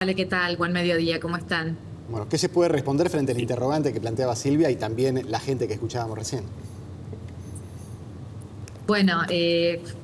Vale, ¿qué tal? Buen mediodía, ¿cómo están? Bueno, ¿qué se puede responder frente al interrogante que planteaba Silvia y también la gente que escuchábamos recién? Bueno,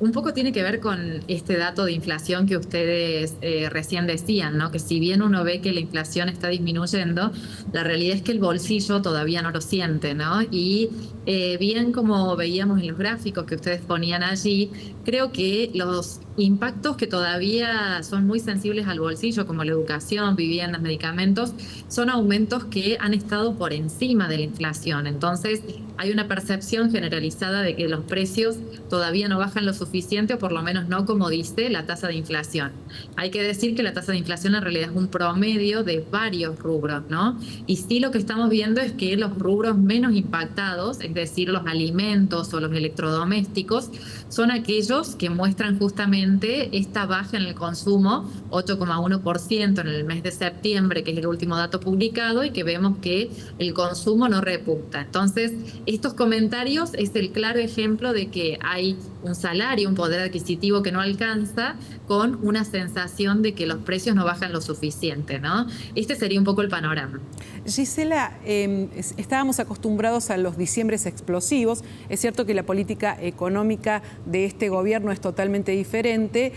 un poco tiene que ver con este dato de inflación que ustedes recién decían, ¿no? Que si bien uno ve que la inflación está disminuyendo, la realidad es que el bolsillo todavía no lo siente, ¿no? Y bien como veíamos en los gráficos que ustedes ponían allí, creo que los impactos que todavía son muy sensibles al bolsillo, como la educación, viviendas, medicamentos, son aumentos que han estado por encima de la inflación. Entonces, hay una percepción generalizada de que los precios todavía no bajan lo suficiente, o por lo menos no como dice la tasa de inflación. Hay que decir que la tasa de inflación en realidad es un promedio de varios rubros, ¿no? Y sí, lo que estamos viendo es que los rubros menos impactados, es decir, los alimentos o los electrodomésticos, son aquellos que muestran justamente esta baja en el consumo, 8,1% en el mes de septiembre, que es el último dato publicado, y que vemos que el consumo no repunta. Entonces, estos comentarios es el claro ejemplo de que hay un salario, un poder adquisitivo que no alcanza, con una sensación de que los precios no bajan lo suficiente, ¿no? Este sería un poco el panorama. Gisela, estábamos acostumbrados a los diciembres explosivos. Es cierto que la política económica de este gobierno es totalmente diferente,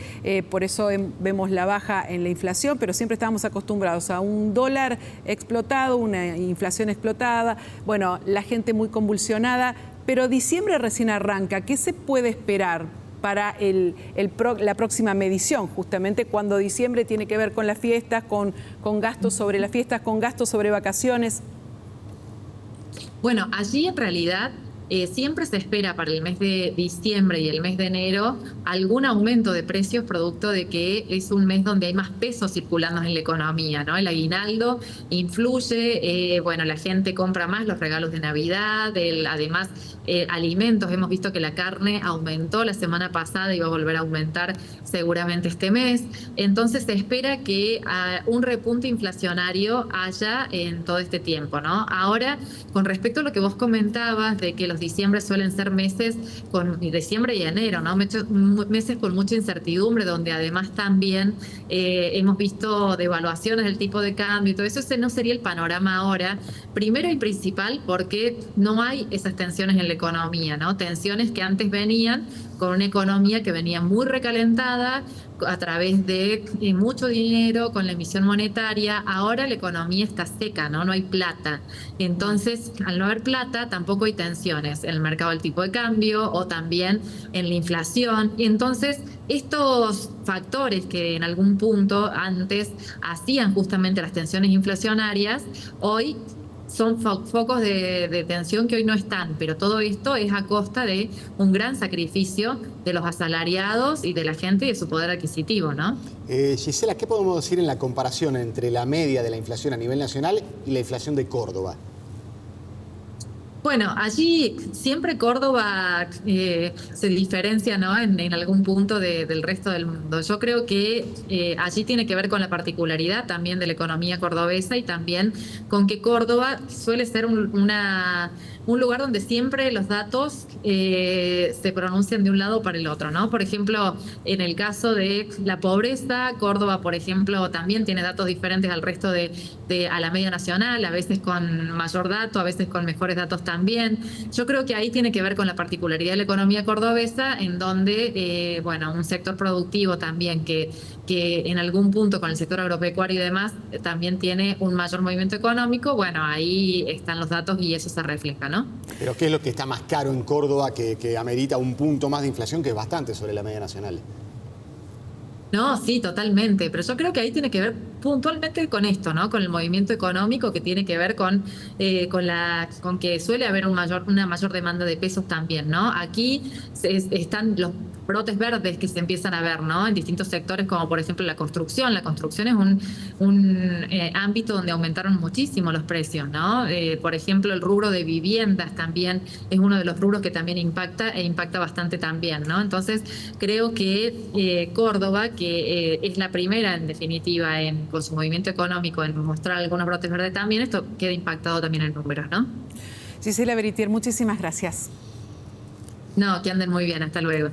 por eso vemos la baja en la inflación, pero siempre estábamos acostumbrados a un dólar explotado, una inflación explotada, bueno, la gente muy convulsionada, pero diciembre recién arranca. ¿Qué se puede esperar para la próxima medición, justamente cuando diciembre tiene que ver con las fiestas, con gastos sobre las fiestas, con gastos sobre vacaciones? Bueno, allí en realidad siempre se espera para el mes de diciembre y el mes de enero algún aumento de precios, producto de que es un mes donde hay más pesos circulando en la economía, ¿no? El aguinaldo influye, bueno, la gente compra más los regalos de Navidad, además alimentos. Hemos visto que la carne aumentó la semana pasada y va a volver a aumentar seguramente este mes. Entonces se espera que un repunte inflacionario haya en todo este tiempo, ¿no? Ahora, con respecto a lo que vos comentabas de que los diciembre suelen ser meses diciembre y enero, ¿no? Meses con mucha incertidumbre, donde además también hemos visto devaluaciones del tipo de cambio y todo eso. Ese no sería el panorama ahora, primero y principal porque no hay esas tensiones en la economía, ¿no? Tensiones que antes venían con una economía que venía muy recalentada a través de mucho dinero, con la emisión monetaria. Ahora la economía está seca, ¿no? No hay plata. Entonces, al no haber plata, tampoco hay tensiones en el mercado del tipo de cambio o también en la inflación. Y entonces, estos factores que en algún punto antes hacían justamente las tensiones inflacionarias, hoy son focos de tensión que hoy no están, pero todo esto es a costa de un gran sacrificio de los asalariados y de la gente y de su poder adquisitivo, ¿no? Gisela, ¿qué podemos decir en la comparación entre la media de la inflación a nivel nacional y la inflación de Córdoba? Bueno, allí siempre Córdoba se diferencia, ¿no? En algún punto del resto del mundo. Yo creo que allí tiene que ver con la particularidad también de la economía cordobesa y también con que Córdoba suele ser un lugar donde siempre los datos se pronuncian de un lado para el otro, ¿no? Por ejemplo, en el caso de la pobreza, Córdoba, por ejemplo, también tiene datos diferentes al resto a la media nacional, a veces con mayor dato, a veces con mejores datos también. Yo creo que ahí tiene que ver con la particularidad de la economía cordobesa, en donde, bueno, un sector productivo también que en algún punto con el sector agropecuario y demás también tiene un mayor movimiento económico. Bueno, ahí están los datos y eso se refleja, ¿no? Pero ¿qué es lo que está más caro en Córdoba que amerita un punto más de inflación, que es bastante sobre la media nacional? No, sí, totalmente, pero yo creo que ahí tiene que ver puntualmente con esto, ¿no? Con el movimiento económico, que tiene que ver con que suele haber una mayor demanda de pesos también, ¿no? Aquí están los brotes verdes que se empiezan a ver, ¿no? En distintos sectores, como por ejemplo la construcción. La construcción es un ámbito donde aumentaron muchísimo los precios, ¿no? Por ejemplo, el rubro de viviendas también es uno de los rubros que también impacta bastante también, ¿no? Entonces, creo que Córdoba, que es la primera en definitiva con su movimiento económico en mostrar algunos brotes verdes también, esto queda impactado también en números, ¿no? Gisela Beritier, muchísimas gracias. No, que anden muy bien, hasta luego.